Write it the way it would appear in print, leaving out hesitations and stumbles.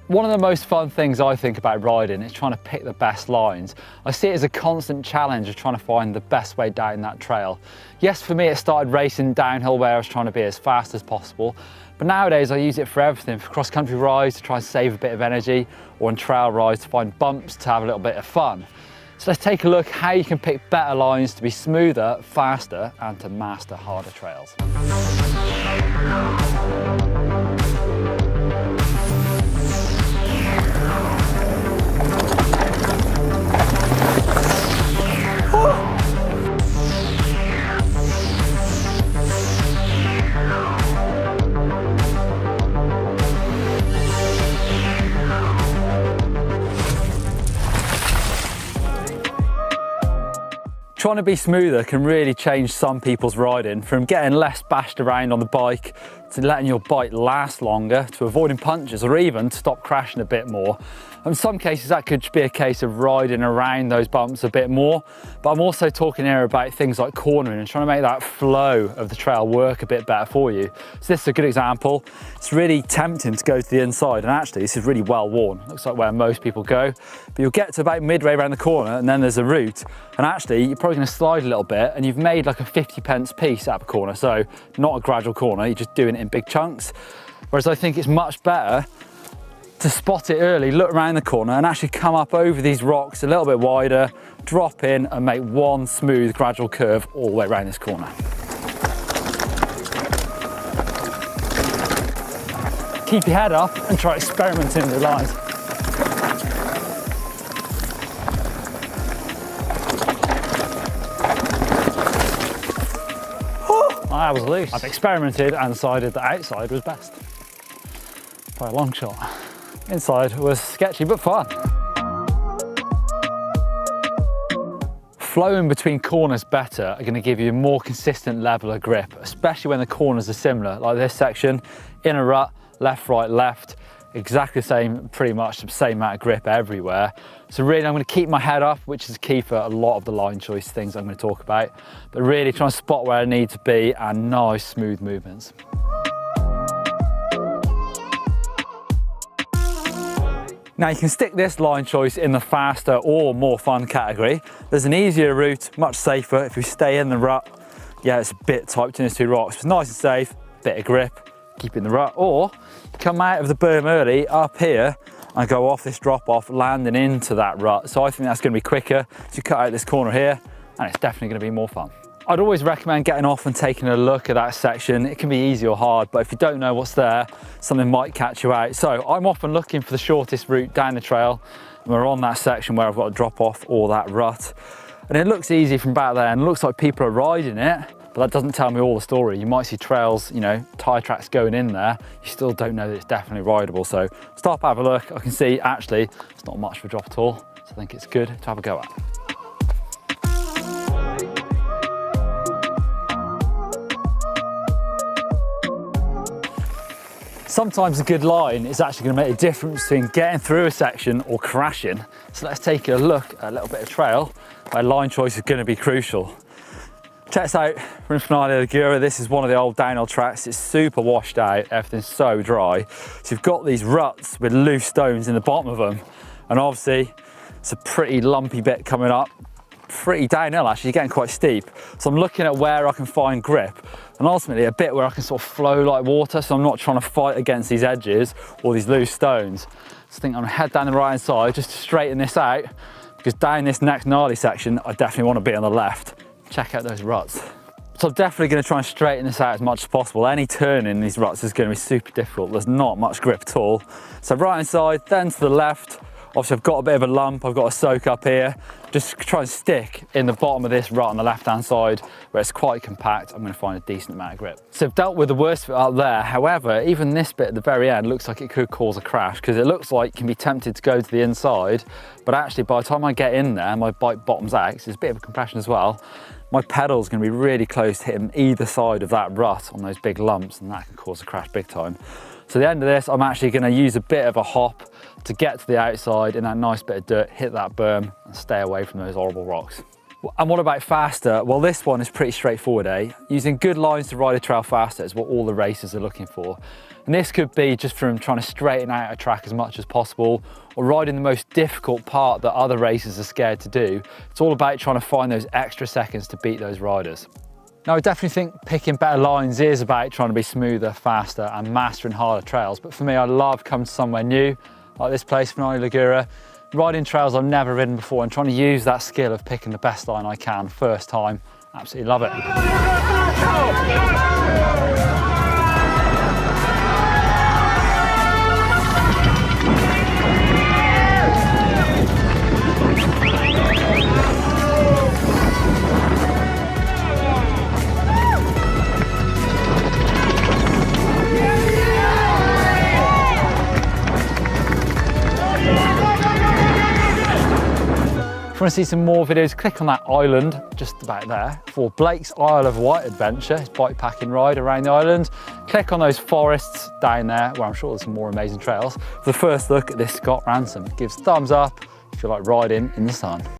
One of the most fun things I think about riding is trying to pick the best lines. I see it as a constant challenge of trying to find the best way down that trail. Yes, for me it started racing downhill where I was trying to be as fast as possible, but nowadays I use it for everything, for cross-country rides to try and save a bit of energy, or on trail rides to find bumps to have a little bit of fun. So let's take a look how you can pick better lines to be smoother, faster, and to master harder trails. Trying to be smoother can really change some people's riding, from getting less bashed around on the bike to letting your bike last longer, to avoiding punches, or even to stop crashing a bit more. In some cases that could be a case of riding around those bumps a bit more, but I'm also talking here about things like cornering and trying to make that flow of the trail work a bit better for you. So this is a good example. It's really tempting to go to the inside, and actually this is really well worn. Looks like where most people go, but you'll get to about midway around the corner and then there's a route, and actually you're probably going to slide a little bit and you've made like a 50p piece out of a corner, so not a gradual corner, you're just doing it in big chunks. Whereas I think it's much better to spot it early, look around the corner and actually come up over these rocks a little bit wider, drop in and make one smooth gradual curve all the way around this corner. Keep your head up and try experimenting with the lines. I was loose. I've experimented and decided that outside was best by a long shot. Inside was sketchy but fun. Flowing between corners better are going to give you a more consistent level of grip, especially when the corners are similar, like this section, in a rut, left, right, left, exactly the same, pretty much the same amount of grip everywhere. So really I'm going to keep my head up, which is key for a lot of the line choice things I'm going to talk about, but really try and spot where I need to be and nice smooth movements. Now you can stick this line choice in the faster or more fun category. There's an easier route, much safer. If we stay in the rut, yeah, it's a bit tight between these two rocks. It's nice and safe, bit of grip, keep in the rut, or come out of the berm early up here and go off this drop off, landing into that rut. So I think that's going to be quicker. So you cut out this corner here and it's definitely going to be more fun. I'd always recommend getting off and taking a look at that section. It can be easy or hard, but if you don't know what's there, something might catch you out. So I'm often looking for the shortest route down the trail, and we're on that section where I've got to drop off or that rut. And it looks easy from back there and it looks like people are riding it, but that doesn't tell me all the story. You might see trails, you know, tyre tracks going in there. You still don't know that it's definitely rideable. So stop, have a look. I can see actually it's not much of a drop at all. So I think it's good to have a go at. Sometimes a good line is actually going to make a difference between getting through a section or crashing. So let's take a look at a little bit of trail where line choice is going to be crucial. Check this out, we're in Finale Ligura. This is one of the old downhill tracks. It's super washed out, everything's so dry. So you've got these ruts with loose stones in the bottom of them. And obviously it's a pretty lumpy bit coming up. Pretty downhill actually, getting quite steep. So I'm looking at where I can find grip and ultimately a bit where I can sort of flow like water, so I'm not trying to fight against these edges or these loose stones. So I think I'm gonna head down the right hand side just to straighten this out, because down this next gnarly section I definitely want to be on the left. Check out those ruts. So I'm definitely going to try and straighten this out as much as possible. Any turn in these ruts is going to be super difficult. There's not much grip at all. So right hand side, then to the left. Obviously I've got a bit of a lump, I've got to soak up here. Just try and stick in the bottom of this rut on the left hand side where it's quite compact. I'm going to find a decent amount of grip. So I've dealt with the worst of it up there. However, even this bit at the very end looks like it could cause a crash, because it looks like you can be tempted to go to the inside, but actually by the time I get in there, my bike bottoms out, because there's a bit of a compression as well. My pedal's going to be really close to hitting either side of that rut on those big lumps, and that can cause a crash big time. So at the end of this, I'm actually going to use a bit of a hop to get to the outside in that nice bit of dirt, hit that berm and stay away from those horrible rocks. And what about faster? Well, this one is pretty straightforward, eh? Using good lines to ride a trail faster is what all the racers are looking for. And this could be just from trying to straighten out a track as much as possible, or riding the most difficult part that other racers are scared to do. It's all about trying to find those extra seconds to beat those riders. Now, I definitely think picking better lines is about trying to be smoother, faster, and mastering harder trails. But for me, I love coming to somewhere new, like this place, Finale Ligura, riding trails I've never ridden before and trying to use that skill of picking the best line I can first time. Absolutely love it. If you want to see some more videos, click on that island just about there for Blake's Isle of Wight adventure, his bikepacking ride around the island. Click on those forests down there where I'm sure there's some more amazing trails. For the first look at this Scott Ransom, it gives thumbs up if you like riding in the sun.